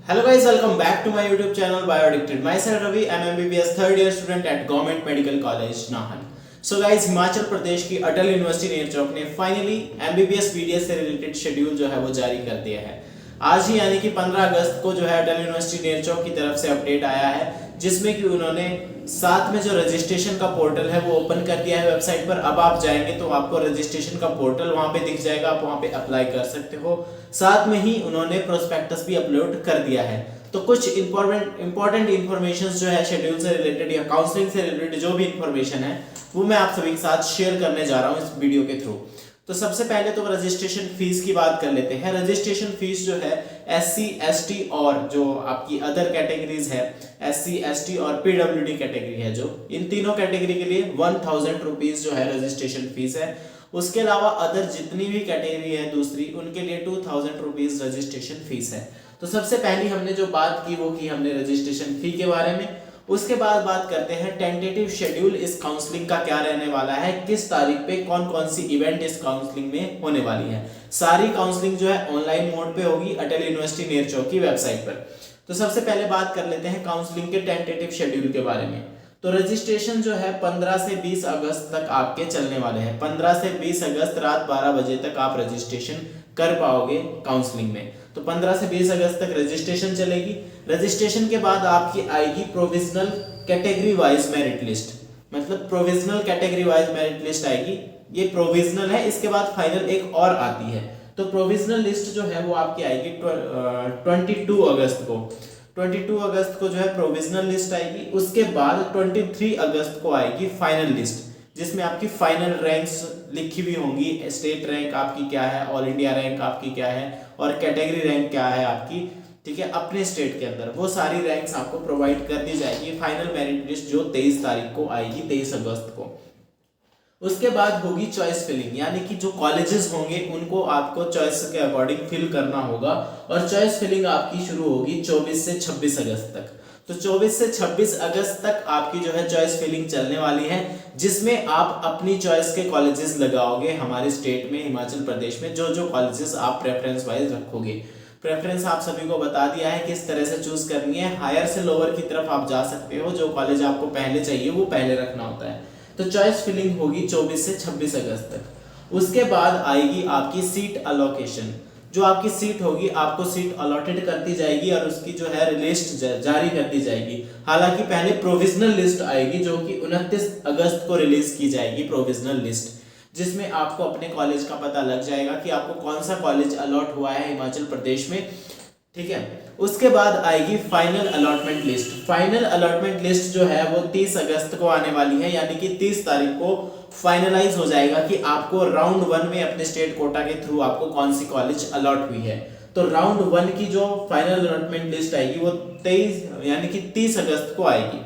Hello guys, welcome back to my YouTube channel Bioaddicted. Myself Ravi, I'm MBBS third year student at Government Medical College Nahan. So guys, Himachal Pradesh की अटल university Nerchowk ने finally MBBS BDS से related schedule जो है वो जारी कर दिया है। आज ही यानी कि 15 अगस्त को जो है अटल यूनिवर्सिटी नेरचौक की तरफ से अपडेट आया है, जिसमें कि उन्होंने साथ में जो रजिस्ट्रेशन का पोर्टल है वो ओपन कर दिया है वेबसाइट पर। अब आप जाएंगे तो आपको रजिस्ट्रेशन का पोर्टल वहां पे दिख जाएगा, आप वहां पे अप्लाई कर सकते हो। साथ में ही उन्होंने प्रोस्पेक्टस भी अपलोड कर दिया है। तो कुछ इंपॉर्टेंट इन्फॉर्मेशन जो है शेड्यूल से रिलेटेड या काउंसलिंग से रिलेटेड जो भी इंफॉर्मेशन है वो मैं आप सभी के साथ शेयर करने जा रहा हूँ इस वीडियो के थ्रू। तो सबसे पहले तो रजिस्ट्रेशन फीस की बात कर लेते हैं। रजिस्ट्रेशन फीस जो है SC ST और जो आपकी अदर कैटेगरीज है SC ST और PWD कैटेगरी है, जो इन तीनों कैटेगरी के लिए 1000 रुपीज जो है रजिस्ट्रेशन फीस है। उसके अलावा अदर जितनी भी कैटेगरी है दूसरी, उनके लिए 2000 रुपीज रजिस्ट्रेशन फीस है। तो सबसे पहली हमने जो बात की वो की हमने रजिस्ट्रेशन फी के बारे में। उसके बाद बात करते हैं टेंटेटिव शेड्यूल इस काउंसलिंग का क्या रहने वाला है, किस तारीख पे कौन कौन सी इवेंट इस काउंसलिंग में होने वाली है। सारी काउंसलिंग जो है ऑनलाइन मोड पे होगी अटल यूनिवर्सिटी नेरचौक की वेबसाइट पर। तो सबसे पहले बात कर लेते हैं काउंसलिंग के टेंटेटिव शेड्यूल के बारे में। तो रजिस्ट्रेशन जो है 15 से 20 अगस्त तक आपके चलने वाले हैं। 15 से 20 अगस्त रात 12 बजे तक आप रजिस्ट्रेशन कर पाओगे काउंसलिंग में। तो 15 से 20 अगस्त तक रजिस्ट्रेशन चलेगी। रजिस्ट्रेशन के बाद आपकी आएगी provisional category wise merit list, मतलब provisional category wise merit list आएगी। ये प्रोविजनल है, इसके बाद फाइनल एक और आती है। तो प्रोविजनल लिस्ट जो है वो आपकी आएगी 22 अगस्त को। 22 अगस्त को जो है प्रोविजनल लिस्ट आएगी। उसके बाद 23 अगस्त को आएगी फाइनल लिस्ट, जिसमें आपकी फाइनल रैंक्स लिखी हुई होंगी। स्टेट रैंक आपकी क्या है, ऑल इंडिया रैंक आपकी क्या है और कैटेगरी रैंक क्या है आपकी, ठीक है, अपने स्टेट के अंदर वो सारी रैंक्स आपको प्रोवाइड कर दी जाएगी। फाइनल मेरिट लिस्ट जो 23 तारीख को आएगी, 23 अगस्त को। उसके बाद होगी चॉइस फिलिंग, यानी कि जो कॉलेजेस होंगे उनको आपको चॉइस के अकॉर्डिंग फिल करना होगा। और चॉइस फिलिंग आपकी शुरू होगी 24 से 26 अगस्त तक। तो 24 से 26 अगस्त तक आपकी जो है चॉइस फिलिंग चलने वाली है, जिसमें आप अपनी चॉइस के कॉलेजेस लगाओगे हमारे स्टेट में, हिमाचल प्रदेश में। जो जो कॉलेजेस आप प्रेफरेंस वाइज रखोगे, प्रेफरेंस आप सभी को बता दिया है किस तरह से चूज करनी है। हायर से लोअर की तरफ आप जा सकते हो, जो कॉलेज आपको पहले चाहिए वो पहले रखना होता है। तो चॉइस फिलिंग होगी 24 से 26 अगस्त तक। उसके बाद आएगी आपकी सीट अलोकेशन। जो आपकी सीट होगी आपको सीट अलॉटेड कर दी जाएगी और उसकी जो है लिस्ट जारी कर दी जाएगी। हालांकि पहले प्रोविजनल लिस्ट आएगी जो कि 29 अगस्त को रिलीज की जाएगी, प्रोविजनल लिस्ट, जिसमें आपको अपने कॉलेज का पता लग जाएगा कि आपको कौन सा कॉलेज अलॉट हुआ है हिमाचल प्रदेश में, ठीक है। उसके बाद आएगी final allotment list. Final allotment list जो है वो 30 अगस्त को आने वाली है, यानी कि 30 तारीख को फाइनलाइज हो जाएगा कि आपको राउंड 1 में अपने स्टेट कोटा के थ्रू आपको कौन सी कॉलेज अलॉट हुई है। तो राउंड 1 की जो फाइनल अलॉटमेंट लिस्ट आएगी वो 23 यानी कि 30 अगस्त को आएगी।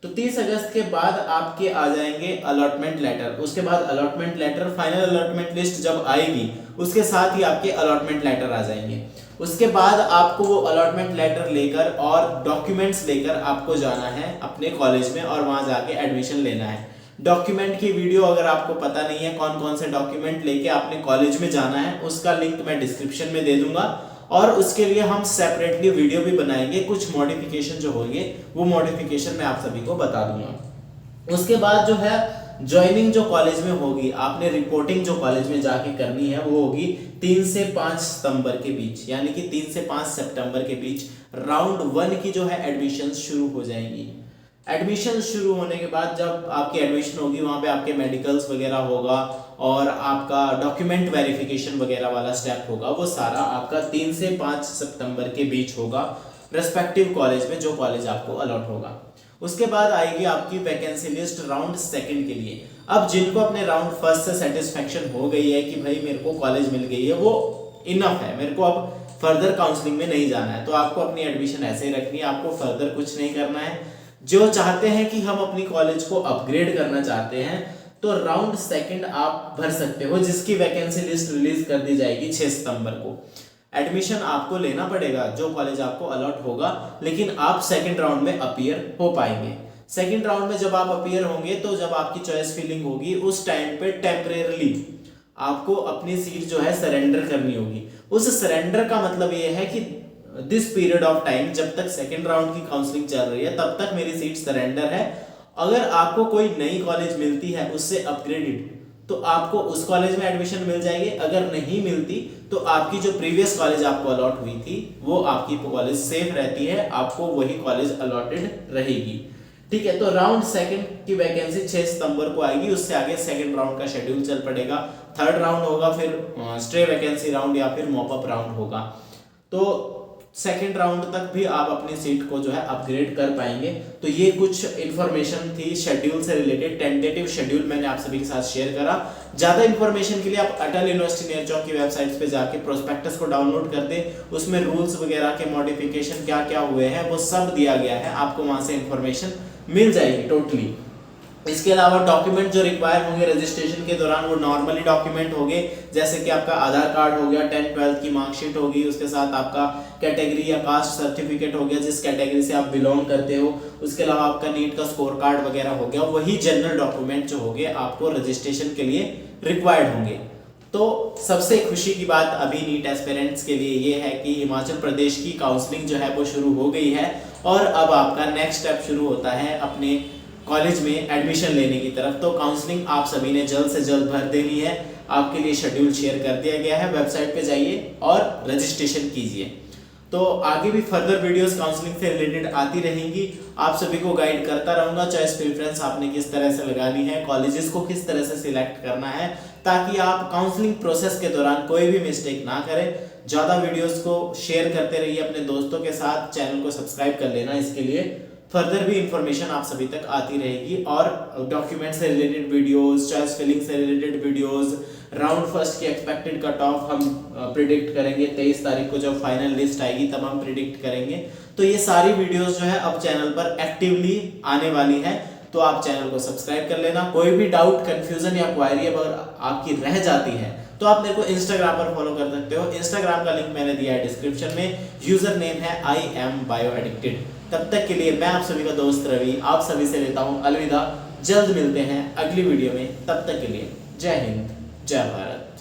तो 30 अगस्त के बाद आपके आ जाएंगे अलॉटमेंट लेटर। उसके बाद allotment letter, final allotment list जब आएगी उसके साथ ही आपके अलॉटमेंट लेटर आ जाएंगे। उसके बाद आपको वो अलॉटमेंट लेटर लेकर और डॉक्यूमेंट्स लेकर आपको जाना है अपने कॉलेज में और वहां जाके एडमिशन लेना है। डॉक्यूमेंट की वीडियो अगर आपको पता नहीं है कौन कौन से डॉक्यूमेंट लेके आपने कॉलेज में जाना है, उसका लिंक मैं डिस्क्रिप्शन में दे दूंगा और उसके लिए हम सेपरेटली वीडियो भी बनाएंगे। कुछ मॉडिफिकेशन जो होंगे वो मॉडिफिकेशन मैं आप सभी को बता दूंगा। उसके बाद जो है ज्वाइनिंग जो कॉलेज में होगी, आपने रिपोर्टिंग जो कॉलेज में जाके करनी है वो होगी 3 से 5 सितंबर के बीच, यानी कि 3 से 5 सितंबर के बीच राउंड 1 की जो है एडमिशन शुरू हो जाएंगी। एडमिशन शुरू होने के बाद जब आपकी एडमिशन होगी वहां पे आपके मेडिकल्स वगैरह होगा और आपका डॉक्यूमेंट वेरिफिकेशन वगैरह वाला स्टेप होगा, वो सारा आपका 3 से 5 सितंबर के बीच होगा रेस्पेक्टिव कॉलेज में, जो कॉलेज आपको अलॉट होगा। उसके बाद आएगी आपकी वैकेंसी लिस्ट राउंड 2 के लिए। अब जिनको अपने राउंड 1 से सेटिस्फेक्शन हो गई है कि भाई मेरे को कॉलेज मिल गई है, वो इनफ है, मेरे को अब फर्दर काउंसलिंग में नहीं जाना है, तो आपको अपनी एडमिशन ऐसे ही रखनी है, आपको फर्दर कुछ नहीं करना है। जो चाहते हैं कि हम अपनी कॉलेज को अपग्रेड करना चाहते हैं तो राउंड 2 आप भर सकते हो, जिसकी वैकेंसी लिस्ट रिलीज कर दी जाएगी 6 सितंबर को। एडमिशन आपको लेना पड़ेगा जो कॉलेज आपको अलॉट होगा, लेकिन आप सेकंड राउंड में अपीयर हो पाएंगे। सेकंड राउंड में जब आप अपीयर होंगे तो जब आपकी चॉइस फिलिंग होगी उस टाइम पे टेम्परेरली आपको अपनी सीट जो है सरेंडर करनी होगी। उस सरेंडर का मतलब ये है कि दिस पीरियड ऑफ टाइम, जब तक सेकेंड राउंड की काउंसलिंग चल रही है तब तक मेरी सीट सरेंडर है। अगर आपको कोई नई कॉलेज मिलती है उससे अपग्रेडेड, तो आपको उस कॉलेज में एडमिशन मिल जाएगी। अगर नहीं मिलती तो आपकी जो प्रीवियस कॉलेज आपको अलॉट हुई थी वो आपकी कॉलेज सेफ रहती है, आपको वही कॉलेज अलॉटेड रहेगी। ठीक है, तो राउंड सेकंड की वैकेंसी 6 सितंबर को आएगी, उससे आगे सेकंड राउंड का शेड्यूल चल पड़ेगा। थर्ड राउंड होगा, फिर स्ट्रे वैकेंसी राउंड या फिर मॉपअप राउंड होगा। तो सेकेंड राउंड तक भी आप अपनी सीट को जो है अपग्रेड कर पाएंगे। तो ये कुछ इन्फॉर्मेशन थी शेड्यूल से रिलेटेड, टेंटेटिव शेड्यूल मैंने आप सभी के साथ शेयर करा। ज्यादा इन्फॉर्मेशन के लिए आप अटल यूनिवर्सिटी नेर चौक की वेबसाइट पे जाके प्रोस्पेक्टस को डाउनलोड कर दे, उसमें रूल्स वगैरह के मॉडिफिकेशन क्या क्या हुए हैं वो सब दिया गया है, आपको वहां से इन्फॉर्मेशन मिल जाएगी टोटली। इसके अलावा डॉक्यूमेंट जो रिक्वायर होंगे रजिस्ट्रेशन के दौरान वो नॉर्मली डॉक्यूमेंट होंगे, जैसे कि आपका आधार कार्ड हो गया, 10th-12th की मार्कशीट होगी, उसके साथ आपका कैटेगरी या कास्ट सर्टिफिकेट हो गया जिस कैटेगरी से आप बिलोंग करते हो, उसके अलावा आपका नीट का स्कोर कार्ड वगैरह हो गया। वही जनरल डॉक्यूमेंट जो होंगे आपको रजिस्ट्रेशन के लिए रिक्वायर्ड होंगे। तो सबसे खुशी की बात अभी नीट एस्पिरेंट्स के लिए ये है कि हिमाचल प्रदेश की काउंसलिंग जो है वो शुरू हो गई है और अब आपका नेक्स्ट स्टेप शुरू होता है अपने कॉलेज में एडमिशन लेने की तरफ। तो काउंसलिंग आप सभी ने जल्द से जल्द भर देनी है, आपके लिए शेड्यूल शेयर कर दिया गया है, वेबसाइट पे जाइए और रजिस्ट्रेशन कीजिए। तो आगे भी फर्दर वीडियोस काउंसलिंग से रिलेटेड आती रहेंगी, आप सभी को गाइड करता रहूंगा। चॉइस प्रेफरेंस आपने किस तरह से लगानी है, कॉलेजेस को किस तरह से सिलेक्ट करना है, ताकि आप काउंसलिंग प्रोसेस के दौरान कोई भी मिस्टेक ना करें। ज़्यादा वीडियोस को शेयर करते रहिए अपने दोस्तों के साथ, चैनल को सब्सक्राइब कर लेना, इसके लिए फर्दर भी इंफॉर्मेशन आप सभी तक आती रहेगी। और डॉक्यूमेंट से रिलेटेड वीडियोस, चॉइस फिलिंग से रिलेटेड वीडियोस, राउंड फर्स्ट की एक्सपेक्टेड कट ऑफ हम प्रिडिक्ट करेंगे। 23 तारीख को जब फाइनल लिस्ट आएगी तब हम प्रिडिक्ट करेंगे। तो ये सारी वीडियोस जो है अब चैनल पर एक्टिवली आने वाली है, तो आप चैनल को सब्सक्राइब कर लेना। कोई भी डाउट, कंफ्यूजन या क्वायरी अगर आपकी रह जाती है तो आप मेरे को इंस्टाग्राम पर फॉलो कर सकते हो। इंस्टाग्राम का लिंक मैंने दिया है डिस्क्रिप्शन में, यूजर नेम है IamBioAddicted। तब तक के लिए मैं आप सभी का दोस्त रवि आप सभी से लेता हूं अलविदा। जल्द मिलते हैं अगली वीडियो में, तब तक के लिए जय हिंद, जय भारत।